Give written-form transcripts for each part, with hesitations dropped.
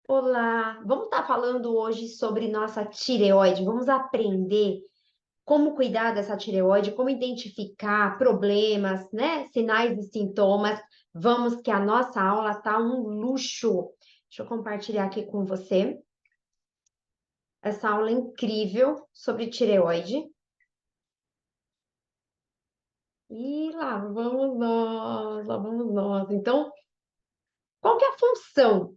Olá, vamos estar falando hoje sobre nossa tireoide. Vamos aprender como cuidar dessa tireoide, como identificar problemas, né? Sinais e sintomas. Vamos que a nossa aula tá um luxo. Deixa eu compartilhar aqui com você essa aula incrível sobre tireoide. E lá vamos nós. Então, qual que é a função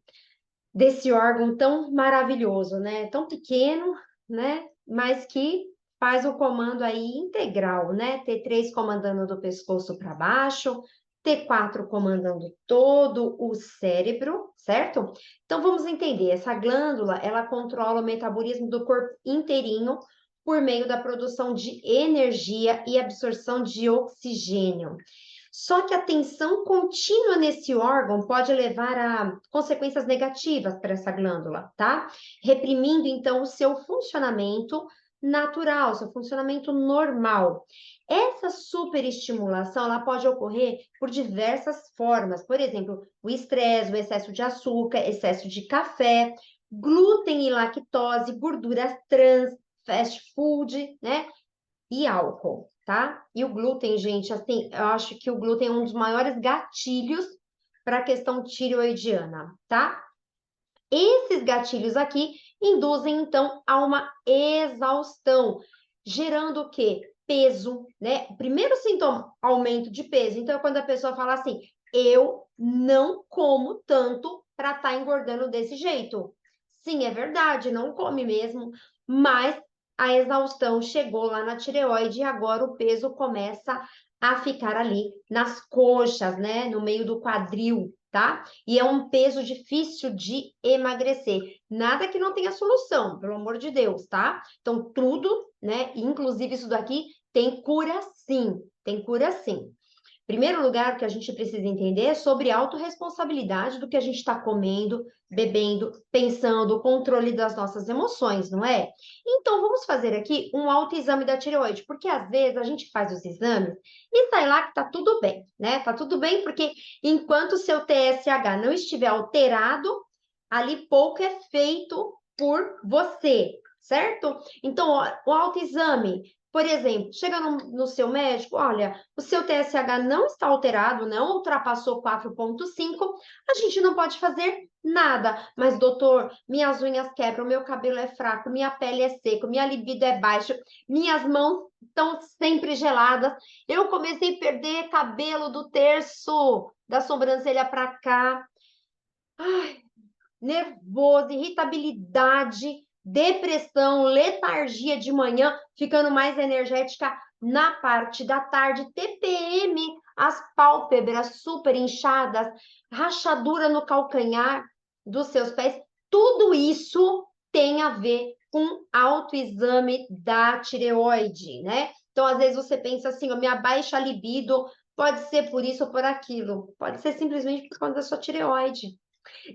desse órgão tão maravilhoso, né? Tão pequeno, né? Mas que faz o comando aí integral, né? T3 comandando do pescoço para baixo, T4 comandando todo o cérebro, certo? Então vamos entender, essa glândula, ela controla o metabolismo do corpo inteirinho por meio da produção de energia e absorção de oxigênio. Só que a tensão contínua nesse órgão pode levar a consequências negativas para essa glândula, tá? Reprimindo, então, o seu funcionamento natural, seu funcionamento normal. Essa superestimulação, ela pode ocorrer por diversas formas. Por exemplo, o estresse, o excesso de açúcar, excesso de café, glúten e lactose, gorduras trans, fast food, né? E álcool, tá? E o glúten, gente, assim, eu acho que o glúten é um dos maiores gatilhos para a questão tireoidiana, tá? Esses gatilhos aqui induzem, então, a uma exaustão, gerando o quê? Peso, né? O primeiro sintoma, aumento de peso. Então, é quando a pessoa fala assim, eu não como tanto para estar engordando desse jeito. Sim, é verdade, não come mesmo, mas a exaustão chegou lá na tireoide e agora o peso começa a ficar ali nas coxas, né? No meio do quadril, tá? E é um peso difícil de emagrecer. Nada que não tenha solução, pelo amor de Deus, tá? Então, tudo, né? Inclusive isso daqui tem cura sim. Tem cura sim. Primeiro lugar, o que a gente precisa entender é sobre a autorresponsabilidade do que a gente está comendo, bebendo, pensando, o controle das nossas emoções, não é? Então, vamos fazer aqui um autoexame da tireoide, porque às vezes a gente faz os exames e sai lá que tá tudo bem, né? Tá tudo bem, porque enquanto o seu TSH não estiver alterado, ali pouco é feito por você, certo? Então, ó, o autoexame, por exemplo, chega no seu médico, olha, o seu TSH não está alterado, não ultrapassou 4,5, a gente não pode fazer nada. Mas, doutor, minhas unhas quebram, meu cabelo é fraco, minha pele é seca, minha libido é baixa, minhas mãos estão sempre geladas. Eu comecei a perder cabelo do terço da sobrancelha para cá. Ai, nervoso, irritabilidade, depressão, letargia de manhã, ficando mais energética na parte da tarde, TPM, as pálpebras super inchadas, rachadura no calcanhar dos seus pés, tudo isso tem a ver com autoexame da tireoide, né? Então, às vezes você pensa assim, minha baixa libido pode ser por isso ou por aquilo, pode ser simplesmente por conta da sua tireoide.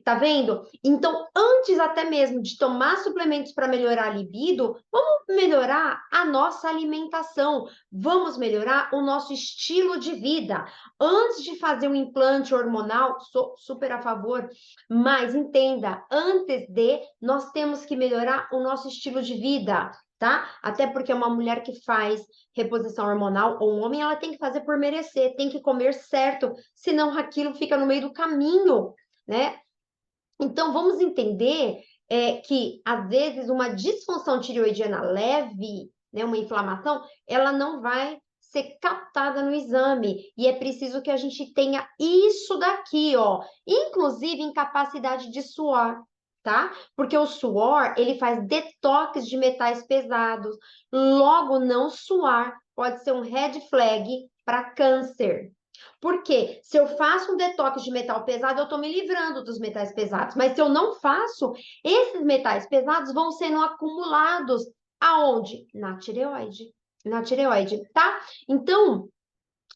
Tá vendo? Então, antes até mesmo de tomar suplementos para melhorar a libido, vamos melhorar a nossa alimentação, vamos melhorar o nosso estilo de vida. Antes de fazer um implante hormonal, sou super a favor, mas entenda, antes de, nós temos que melhorar o nosso estilo de vida. Tá? Até porque uma mulher que faz reposição hormonal, ou um homem, ela tem que fazer por merecer, tem que comer certo, senão aquilo fica no meio do caminho, né? Então, vamos entender que, às vezes, uma disfunção tireoidiana leve, né, uma inflamação, ela não vai ser captada no exame. E é preciso que a gente tenha isso daqui, ó. Inclusive, incapacidade de suor, tá? Porque o suor, ele faz detox de metais pesados. Logo, não suar pode ser um red flag para câncer. Porque se eu faço um detox de metal pesado, eu estou me livrando dos metais pesados. Mas se eu não faço, esses metais pesados vão sendo acumulados aonde? Na tireoide. Na tireoide, tá? Então,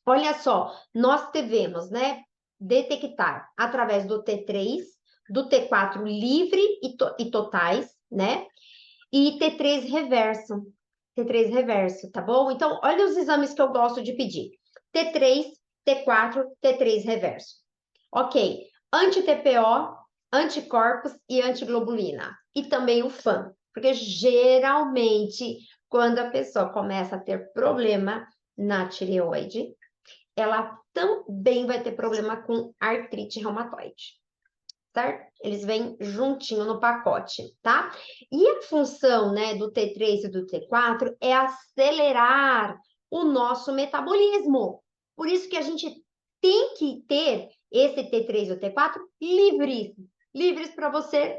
olha só, nós devemos, né, detectar através do T3, do T4 livre e totais, né? E T3 reverso. T3 reverso, tá bom? Então, olha os exames que eu gosto de pedir. T3, T4, T3 reverso. Ok. Anti-TPO, anticorpos e antiglobulina. E também o FAN, porque geralmente, quando a pessoa começa a ter problema na tireoide, ela também vai ter problema com artrite reumatoide, certo? Eles vêm juntinho no pacote, tá? E a função, né, do T3 e do T4 é acelerar o nosso metabolismo. Por isso que a gente tem que ter esse T3 e o T4 livres para você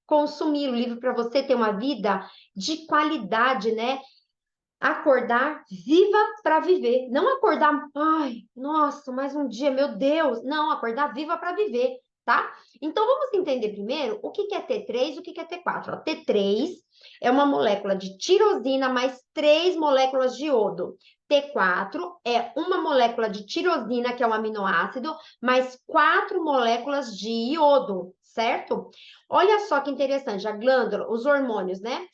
consumir, livre para você ter uma vida de qualidade, né? Acordar viva para viver, não acordar, ai, nossa, mais um dia, meu Deus, não, acordar viva para viver, tá? Então vamos entender primeiro o que é T3 e o que é T4. Ó, T3 é uma molécula de tirosina mais 3 moléculas de iodo. T4 é uma molécula de tirosina, que é um aminoácido, mais 4 moléculas de iodo, certo? Olha só que interessante, a glândula, os hormônios, né?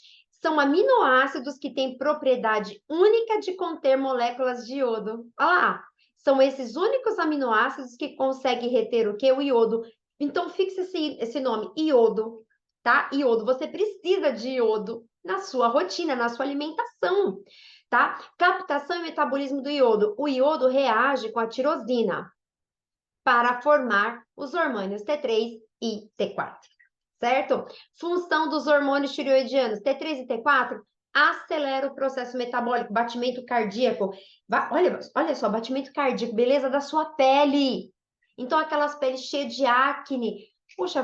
São aminoácidos que têm propriedade única de conter moléculas de iodo. Olha lá, são esses únicos aminoácidos que conseguem reter o que? O iodo. Então, fixe esse nome, iodo, tá? Iodo, você precisa de iodo na sua rotina, na sua alimentação, tá? Captação e metabolismo do iodo. O iodo reage com a tirosina para formar os hormônios T3 e T4, certo? Função dos hormônios tireoidianos, T3 e T4, acelera o processo metabólico, batimento cardíaco. Olha só, batimento cardíaco, beleza da sua pele. Então, aquelas peles cheias de acne. Puxa,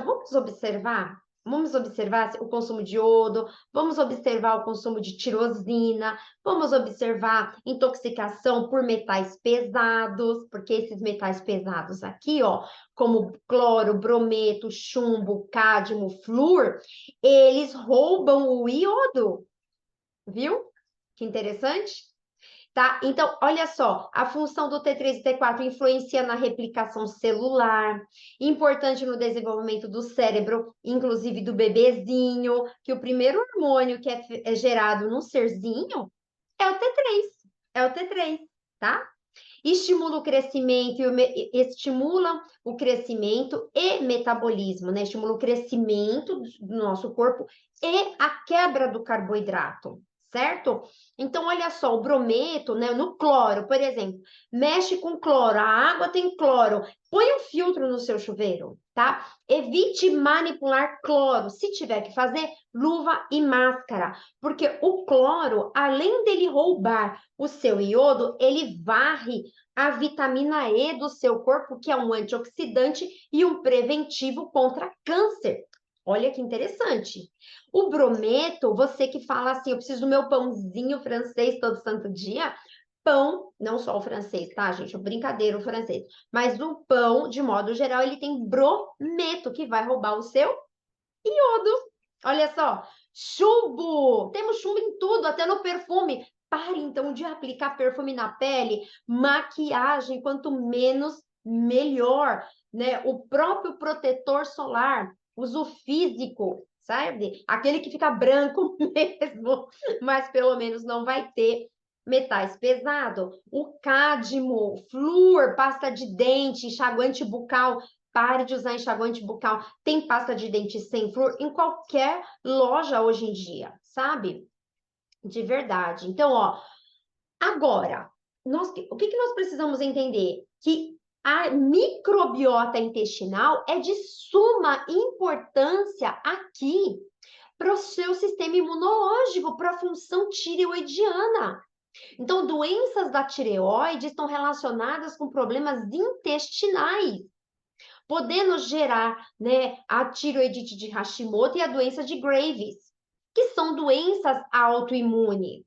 Vamos observar o consumo de iodo, vamos observar o consumo de tirosina, vamos observar intoxicação por metais pesados, porque esses metais pesados aqui, ó, como cloro, brometo, chumbo, cádmio, flúor, eles roubam o iodo, viu? Que interessante. Tá? Então, olha só, a função do T3 e T4 influencia na replicação celular, importante no desenvolvimento do cérebro, inclusive do bebezinho, que o primeiro hormônio que é gerado no serzinho é o T3, é o T3, tá? Estimula o crescimento e metabolismo, né? Estimula o crescimento do nosso corpo e a quebra do carboidrato, certo? Então, olha só, o brometo, né, no cloro, por exemplo, mexe com cloro, a água tem cloro, põe um filtro no seu chuveiro, tá? Evite manipular cloro, se tiver que fazer, luva e máscara, porque o cloro, além dele roubar o seu iodo, ele varre a vitamina E do seu corpo, que é um antioxidante e um preventivo contra câncer. Olha que interessante. O brometo, você que fala assim, eu preciso do meu pãozinho francês todo santo dia. Pão, não só o francês, tá, gente? É brincadeira o francês. Mas o pão, de modo geral, ele tem brometo, que vai roubar o seu iodo. Olha só, chumbo. Temos chumbo em tudo, até no perfume. Pare então de aplicar perfume na pele, maquiagem, quanto menos, melhor, né? O próprio protetor solar, uso físico, sabe? Aquele que fica branco mesmo, mas pelo menos não vai ter metais pesados. O cádmio, flúor, pasta de dente, enxaguante bucal. Pare de usar enxaguante bucal. Tem pasta de dente sem flúor em qualquer loja hoje em dia, sabe? De verdade. Então, ó, agora, o que nós precisamos entender? Que a microbiota intestinal é de suma importância aqui para o seu sistema imunológico, para a função tireoidiana. Então, doenças da tireoide estão relacionadas com problemas intestinais, podendo gerar, né, a tiroidite de Hashimoto e a doença de Graves, que são doenças autoimunes.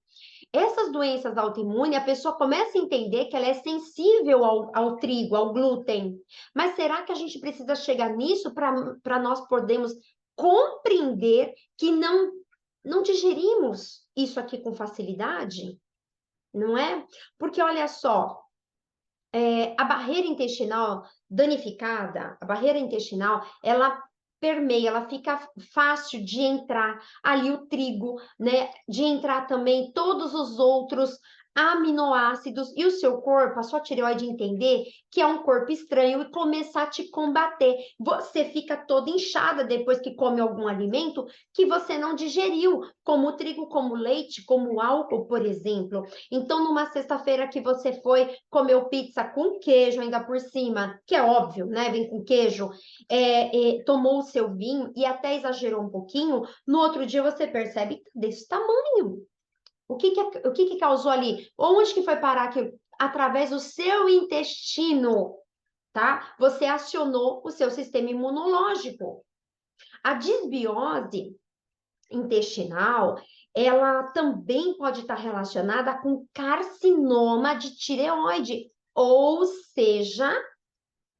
Essas doenças autoimunes, a pessoa começa a entender que ela é sensível ao trigo, ao glúten. Mas será que a gente precisa chegar nisso para nós podermos compreender que não digerimos isso aqui com facilidade? Não é? Porque olha só, a barreira intestinal danificada, a barreira intestinal, ela permeia, ela fica fácil de entrar ali o trigo, né? De entrar também todos os outros aminoácidos e o seu corpo, a sua tireoide entender que é um corpo estranho e começar a te combater. Você fica toda inchada depois que come algum alimento que você não digeriu, como o trigo, como o leite, como o álcool, por exemplo. Então, numa sexta-feira que você foi, comeu pizza com queijo ainda por cima, que é óbvio, né? Vem com queijo, tomou o seu vinho e até exagerou um pouquinho, no outro dia você percebe desse tamanho. O que causou ali? Onde que foi parar aquilo? Através do seu intestino, tá? Você acionou o seu sistema imunológico. A disbiose intestinal, ela também pode estar relacionada com carcinoma de tireoide, ou seja,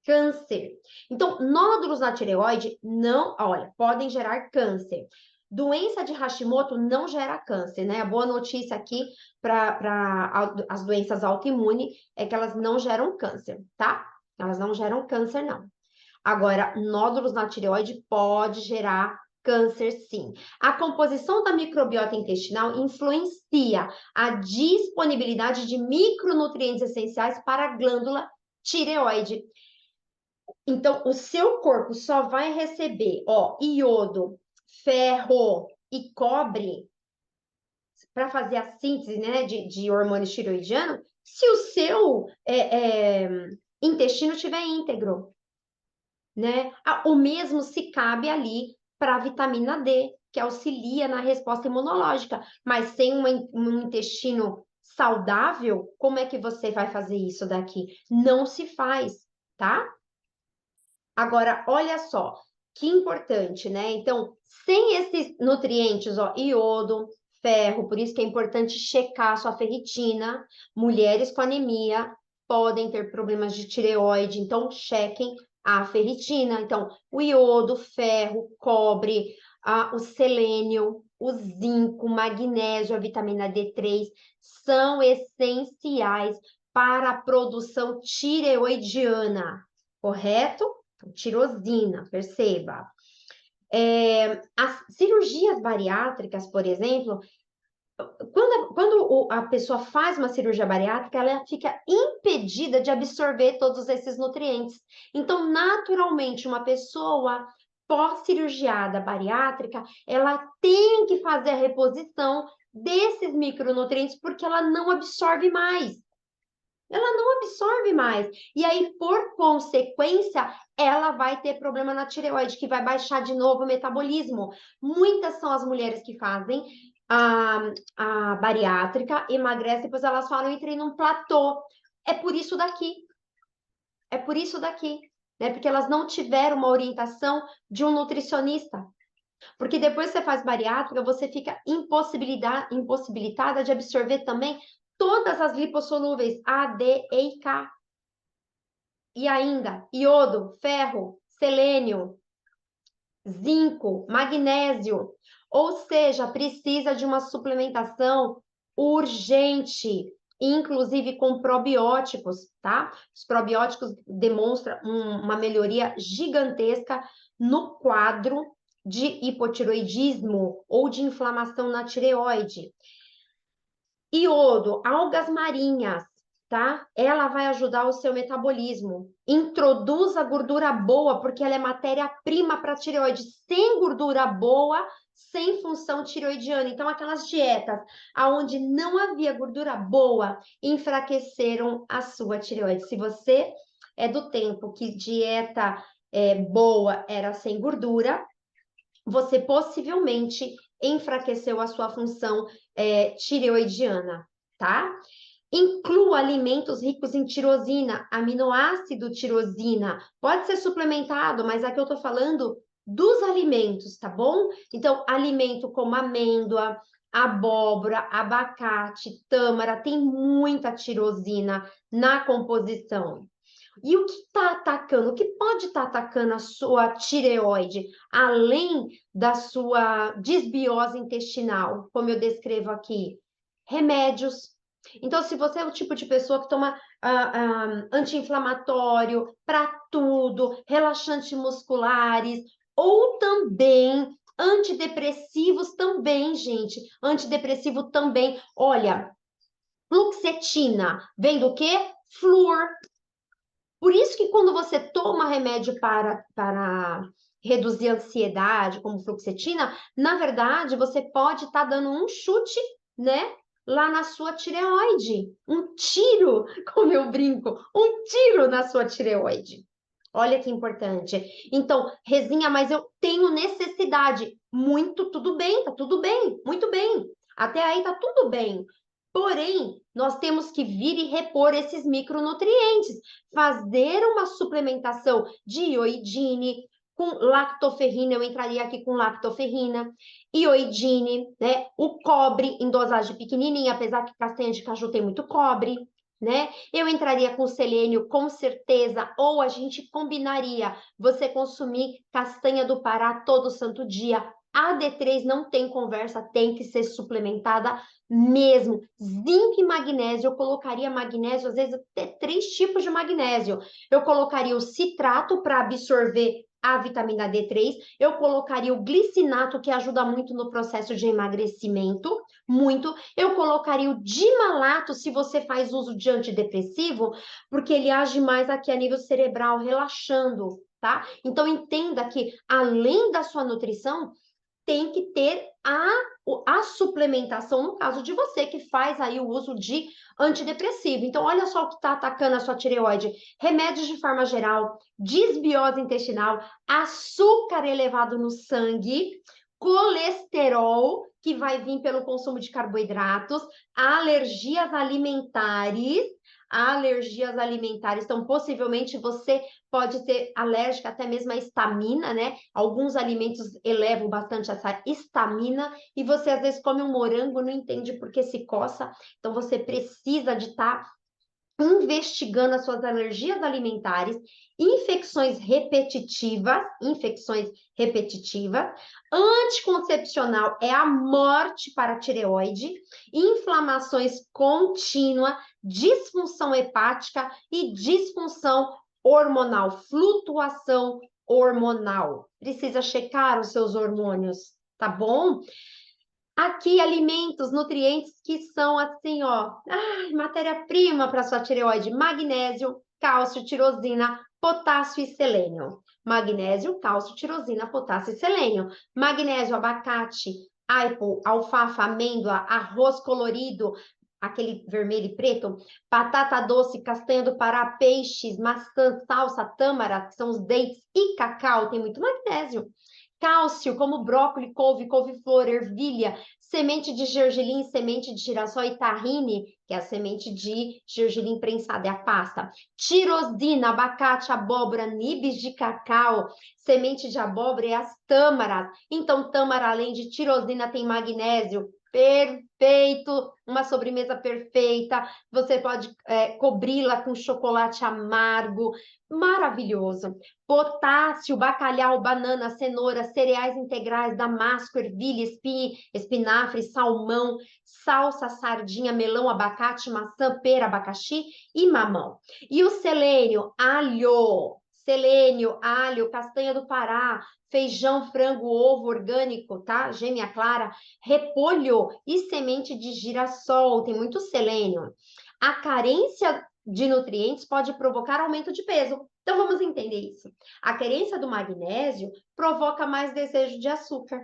câncer. Então, nódulos na tireoide não, olha, podem gerar câncer. Doença de Hashimoto não gera câncer, né? A boa notícia aqui para as doenças autoimunes é que elas não geram câncer, tá? Elas não geram câncer, não. Agora, nódulos na tireoide pode gerar câncer, sim. A composição da microbiota intestinal influencia a disponibilidade de micronutrientes essenciais para a glândula tireoide. Então, o seu corpo só vai receber, iodo, ferro e cobre para fazer a síntese, né, de hormônios tiroidianos se o seu intestino estiver íntegro, né? O mesmo se cabe ali para a vitamina D, que auxilia na resposta imunológica. Mas sem um intestino saudável, como é que você vai fazer isso daqui? Não se faz, tá? Agora, olha só, que importante, né? Então, sem esses nutrientes, iodo, ferro, por isso que é importante checar a sua ferritina. Mulheres com anemia podem ter problemas de tireoide, então chequem a ferritina. Então, o iodo, ferro, cobre, o selênio, o zinco, o magnésio, a vitamina D3 são essenciais para a produção tireoidiana, correto? Tirosina, perceba. As cirurgias bariátricas, por exemplo, quando a pessoa faz uma cirurgia bariátrica, ela fica impedida de absorver todos esses nutrientes. Então, naturalmente, uma pessoa pós-cirurgiada bariátrica, ela tem que fazer a reposição desses micronutrientes porque ela não absorve mais. Ela não absorve mais. E aí, por consequência, ela vai ter problema na tireoide, que vai baixar de novo o metabolismo. Muitas são as mulheres que fazem a bariátrica, emagrecem, depois elas falam, entrei num platô. É por isso daqui. É por isso daqui. Né? Porque elas não tiveram uma orientação de um nutricionista. Porque depois que você faz bariátrica, você fica impossibilitada de absorver também todas as lipossolúveis A, D, E e K. E ainda, iodo, ferro, selênio, zinco, magnésio. Ou seja, precisa de uma suplementação urgente, inclusive com probióticos, tá? Os probióticos demonstram uma melhoria gigantesca no quadro de hipotiroidismo ou de inflamação na tireoide. Iodo, algas marinhas, tá? Ela vai ajudar o seu metabolismo. Introduz a gordura boa, porque ela é matéria-prima para tireoide. Sem gordura boa, sem função tireoidiana. Então, aquelas dietas onde não havia gordura boa, enfraqueceram a sua tireoide. Se você é do tempo que dieta boa era sem gordura, você possivelmente enfraqueceu a sua função tireoidiana, tá? Inclua alimentos ricos em tirosina, aminoácido tirosina. Pode ser suplementado, mas aqui eu tô falando dos alimentos, tá bom? Então, alimento como amêndoa, abóbora, abacate, tâmara, tem muita tirosina na composição. E o que está atacando? O que pode estar atacando a sua tireoide, além da sua disbiose intestinal, como eu descrevo aqui? Remédios. Então, se você é o tipo de pessoa que toma anti-inflamatório para tudo, relaxantes musculares, ou também antidepressivos também, gente. Antidepressivo também. Olha, Fluoxetina vem do quê? Flúor. Por isso que quando você toma remédio para reduzir a ansiedade, como fluoxetina, na verdade, você pode estar dando um chute, né? Lá na sua tireoide. Um tiro, como eu brinco, um tiro na sua tireoide. Olha que importante. Então, Rezinha, mas eu tenho necessidade. Muito, tudo bem, tá tudo bem, muito bem. Até aí tá tudo bem. Porém, nós temos que vir e repor esses micronutrientes, fazer uma suplementação de ioidine, com lactoferrina, eu entraria aqui com lactoferrina, ioidine, né? O cobre em dosagem pequenininha, apesar que castanha de caju tem muito cobre, né? Eu entraria com selênio, com certeza, ou a gente combinaria você consumir castanha do Pará todo santo dia. A D3 não tem conversa, tem que ser suplementada mesmo. Zinco e magnésio, eu colocaria magnésio, às vezes até 3 tipos de magnésio. Eu colocaria o citrato para absorver a vitamina D3, eu colocaria o glicinato, que ajuda muito no processo de emagrecimento, muito. Eu colocaria o dimalato, se você faz uso de antidepressivo, porque ele age mais aqui a nível cerebral, relaxando, tá? Então, entenda que, além da sua nutrição, tem que ter a suplementação, no caso de você que faz aí o uso de antidepressivo. Então, olha só o que está atacando a sua tireoide: remédios de forma geral, desbiose intestinal, açúcar elevado no sangue, colesterol, que vai vir pelo consumo de carboidratos, alergias alimentares. Alergias alimentares, então possivelmente você pode ser alérgica até mesmo à histamina, né? Alguns alimentos elevam bastante essa histamina e você às vezes come um morango, não entende por que se coça. Então você precisa de estar investigando as suas alergias alimentares, infecções repetitivas, anticoncepcional é a morte para a tireoide, inflamações contínuas, disfunção hepática e disfunção hormonal, flutuação hormonal. Precisa checar os seus hormônios, tá bom? Aqui, alimentos, nutrientes que são assim, ó, matéria-prima para sua tireoide: magnésio, cálcio, tirosina, potássio e selênio. Magnésio, cálcio, tirosina, potássio e selênio. Magnésio, abacate, aipo, alfafa, amêndoa, arroz colorido, aquele vermelho e preto, batata doce, castanha do Pará, peixes, maçã, salsa, tâmara, que são os dates, e cacau, tem muito magnésio. Cálcio, como brócolis, couve-flor, ervilha, semente de gergelim, semente de girassol e tahine, que é a semente de gergelim prensada, é a pasta. Tirosina, abacate, abóbora, nibs de cacau, semente de abóbora e as tâmaras. Então, tâmara, além de tirosina, tem magnésio. Perfeito, uma sobremesa perfeita. Você pode cobri-la com chocolate amargo, maravilhoso. Potássio, bacalhau, banana, cenoura, cereais integrais, damasco, ervilha, espinafre, salmão, salsa, sardinha, melão, abacate, maçã, pera, abacaxi e mamão. E o selênio, alho, castanha do Pará, feijão, frango, ovo orgânico, tá? Gêmea clara, repolho e semente de girassol, tem muito selênio. A carência de nutrientes pode provocar aumento de peso. Então vamos entender isso. A carência do magnésio provoca mais desejo de açúcar.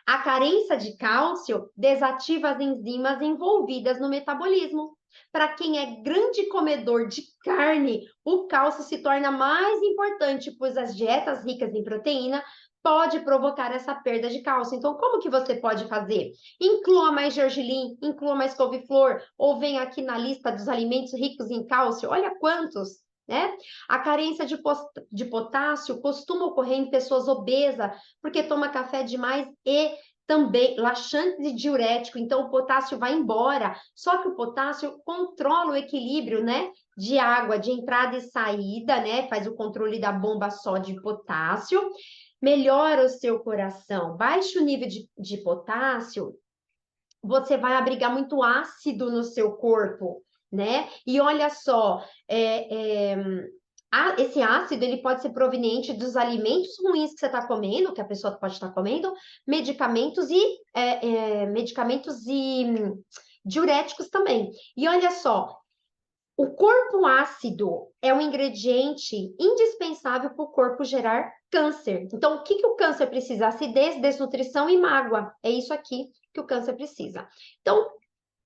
A carência de cálcio desativa as enzimas envolvidas no metabolismo. Para quem é grande comedor de carne, o cálcio se torna mais importante, pois as dietas ricas em proteína pode provocar essa perda de cálcio. Então, como que você pode fazer? Inclua mais gergelim, inclua mais couve-flor, ou vem aqui na lista dos alimentos ricos em cálcio, olha quantos, né? A carência de potássio costuma ocorrer em pessoas obesas, porque toma café demais e também laxante e diurético, então o potássio vai embora. Só que o potássio controla o equilíbrio, né, de água, de entrada e saída, né, faz o controle da bomba só de potássio, melhora o seu coração. Baixa o nível de potássio, você vai abrigar muito ácido no seu corpo, né? E olha só, esse ácido ele pode ser proveniente dos alimentos ruins que você está comendo, que a pessoa pode estar comendo, medicamentos e diuréticos também. E olha só, o corpo ácido é um ingrediente indispensável para o corpo gerar câncer. Então, o que que o câncer precisa? Acidez, desnutrição e mágoa. É isso aqui que o câncer precisa. Então,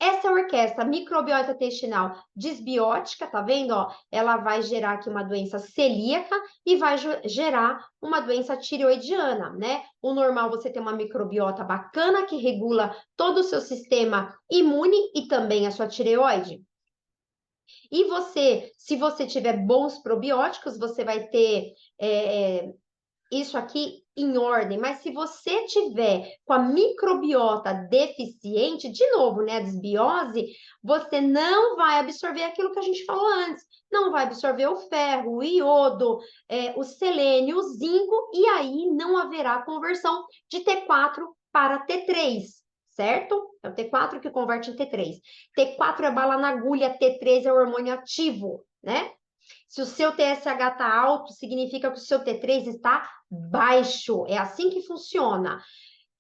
essa orquestra microbiota intestinal disbiótica, tá vendo? Ó, ela vai gerar aqui uma doença celíaca e vai gerar uma doença tireoidiana, né? O normal você ter uma microbiota bacana que regula todo o seu sistema imune e também a sua tireoide. E você, se você tiver bons probióticos, você vai ter isso aqui em ordem, mas se você tiver com a microbiota deficiente, de novo, né, a desbiose, você não vai absorver aquilo que a gente falou antes. Não vai absorver o ferro, o iodo, o selênio, o zinco, e aí não haverá conversão de T4 para T3, certo? É o T4 que converte em T3. T4 é bala na agulha, T3 é o hormônio ativo, né? Se o seu TSH está alto, significa que o seu T3 está baixo. É assim que funciona. O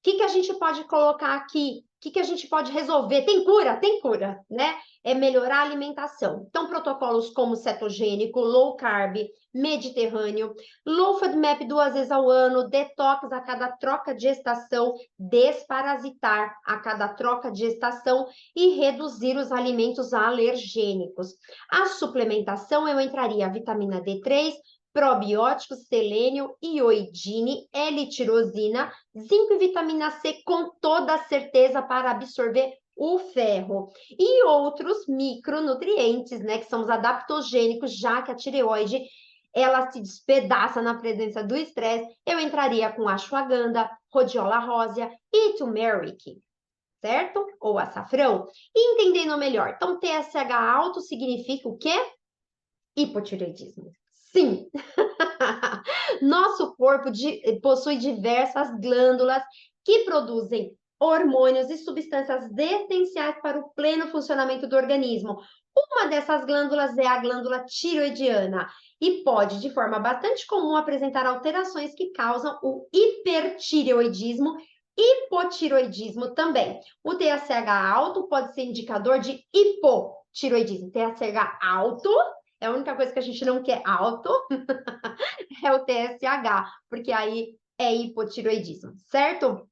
que a gente pode colocar aqui? O que a gente pode resolver? Tem cura, né? É melhorar a alimentação. Então, protocolos como cetogênico, low carb, mediterrâneo, low FODMAP 2 vezes ao ano, detox a cada troca de estação, desparasitar a cada troca de estação e reduzir os alimentos alergênicos. A suplementação, eu entraria vitamina D3, probióticos, selênio, iodine, L-tirosina, zinco e vitamina C com toda certeza para absorver o ferro. E outros micronutrientes, né, que são os adaptogênicos, já que a tireoide ela se despedaça na presença do estresse, eu entraria com ashwagandha, rhodiola rósea e turmeric, certo? Ou açafrão. E entendendo melhor, então TSH alto significa o quê? Hipotireoidismo. Sim, nosso corpo possui diversas glândulas que produzem hormônios e substâncias essenciais para o pleno funcionamento do organismo. Uma dessas glândulas é a glândula tiroidiana e pode, de forma bastante comum, apresentar alterações que causam o hipertireoidismo e hipotiroidismo também. O TSH alto pode ser indicador de hipotiroidismo. TSH alto é a única coisa que a gente não quer alto, é o TSH, porque aí é hipotiroidismo, certo?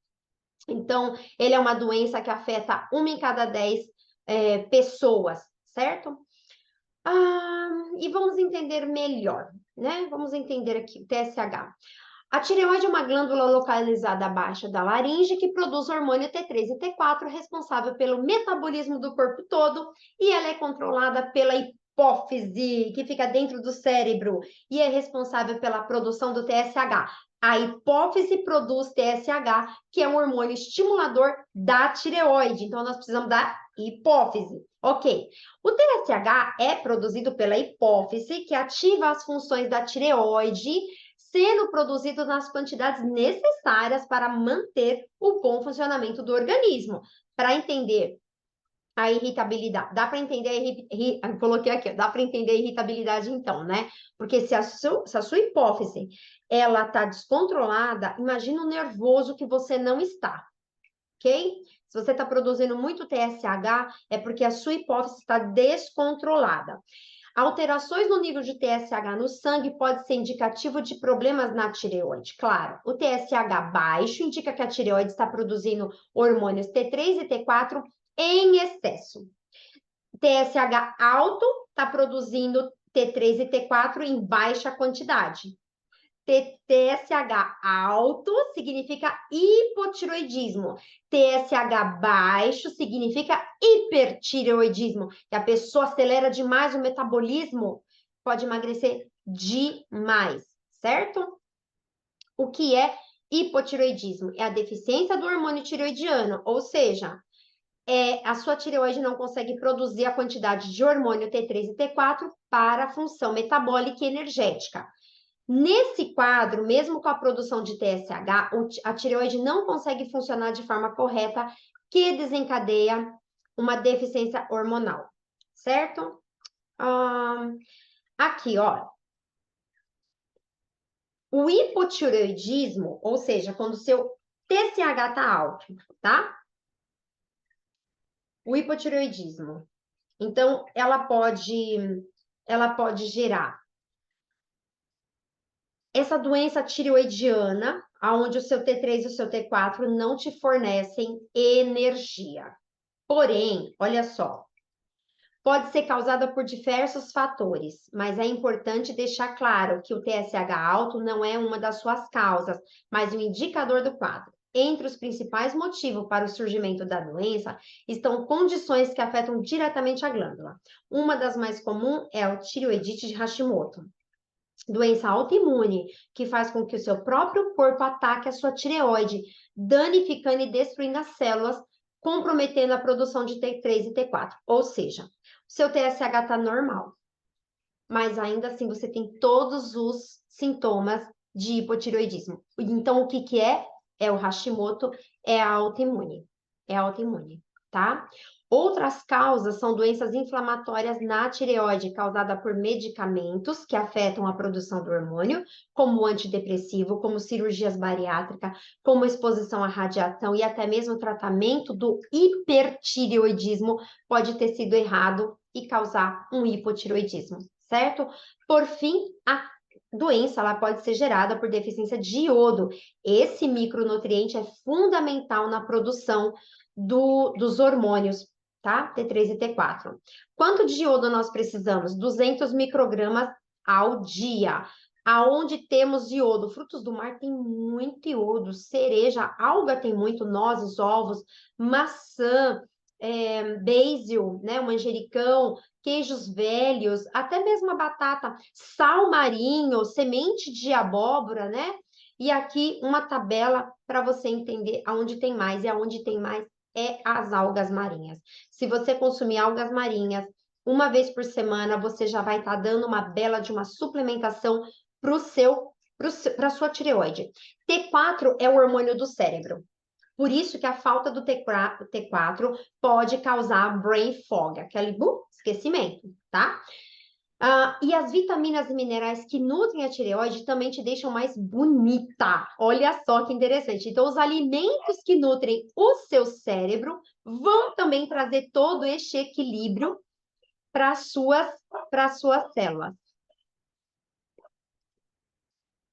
Então, ele é uma doença que afeta 1 em cada 10 pessoas, certo? E vamos entender melhor, né? Vamos entender aqui o TSH. A tireoide é uma glândula localizada abaixo da laringe que produz hormônio T3 e T4, responsável pelo metabolismo do corpo todo, e ela é controlada pela hipófise, que fica dentro do cérebro, e é responsável pela produção do TSH. A hipófise produz TSH, que é um hormônio estimulador da tireoide. Então, nós precisamos da hipófise. Ok. O TSH é produzido pela hipófise, que ativa as funções da tireoide, sendo produzido nas quantidades necessárias para manter o bom funcionamento do organismo. Para entender a irritabilidade, dá para entender coloquei aqui, dá para entender a irritabilidade então, né? Porque se a sua hipófise ela está descontrolada, imagina o nervoso que você não está, ok? Se você está produzindo muito TSH, é porque a sua hipófise está descontrolada. Alterações no nível de TSH no sangue pode ser indicativo de problemas na tireoide. Claro, o TSH baixo indica que a tireoide está produzindo hormônios T3 e T4 em excesso. TSH alto está produzindo T3 e T4 em baixa quantidade. TSH alto significa hipotiroidismo. TSH baixo significa hipertireoidismo. Que a pessoa acelera demais o metabolismo, pode emagrecer demais, certo? O que é hipotireoidismo? É a deficiência do hormônio tireoidiano, ou seja, a sua tireoide não consegue produzir a quantidade de hormônio T3 e T4 para a função metabólica e energética. Nesse quadro, mesmo com a produção de TSH, a tireoide não consegue funcionar de forma correta, que desencadeia uma deficiência hormonal, certo? Aqui, ó. O hipotireoidismo, ou seja, quando o seu TSH está alto, tá? o hipotireoidismo. Então, ela pode gerar essa doença tireoidiana, onde o seu T3 e o seu T4 não te fornecem energia. Porém, olha só, pode ser causada por diversos fatores, mas é importante deixar claro que o TSH alto não é uma das suas causas, mas um indicador do quadro. Entre os principais motivos para o surgimento da doença estão condições que afetam diretamente a glândula. Uma das mais comuns é a tireoidite de Hashimoto, doença autoimune que faz com que o seu próprio corpo ataque a sua tireoide, danificando e destruindo as células, comprometendo a produção de T3 e T4. Ou seja, o seu TSH está normal, mas ainda assim você tem todos os sintomas de hipotireoidismo. Então, o que que é? É o Hashimoto, é a autoimune. É a autoimune, tá? Outras causas são doenças inflamatórias na tireoide, causada por medicamentos que afetam a produção do hormônio, como o antidepressivo, como cirurgias bariátricas, como exposição à radiação e até mesmo o tratamento do hipertireoidismo pode ter sido errado e causar um hipotireoidismo, certo? Por fim, a doença ela pode ser gerada por deficiência de iodo. Esse micronutriente é fundamental na produção dos hormônios, tá? T3 e T4. Quanto de iodo nós precisamos? 200 microgramas ao dia. Aonde temos iodo? Frutos do mar tem muito iodo, cereja, alga tem muito, nozes, ovos, maçã, basil, né, o manjericão, queijos velhos, até mesmo a batata, sal marinho, semente de abóbora, né? E aqui uma tabela para você entender aonde tem mais, e aonde tem mais é as algas marinhas. Se você consumir algas marinhas uma vez por semana, você já vai estar dando uma bela de uma suplementação para a sua tireoide. T4 é o hormônio do cérebro. Por isso que a falta do T4 pode causar brain fog, aquele esquecimento, tá? E as vitaminas e minerais que nutrem a tireoide também te deixam mais bonita. Olha só que interessante. Então, os alimentos que nutrem o seu cérebro vão também trazer todo este equilíbrio para as suas células.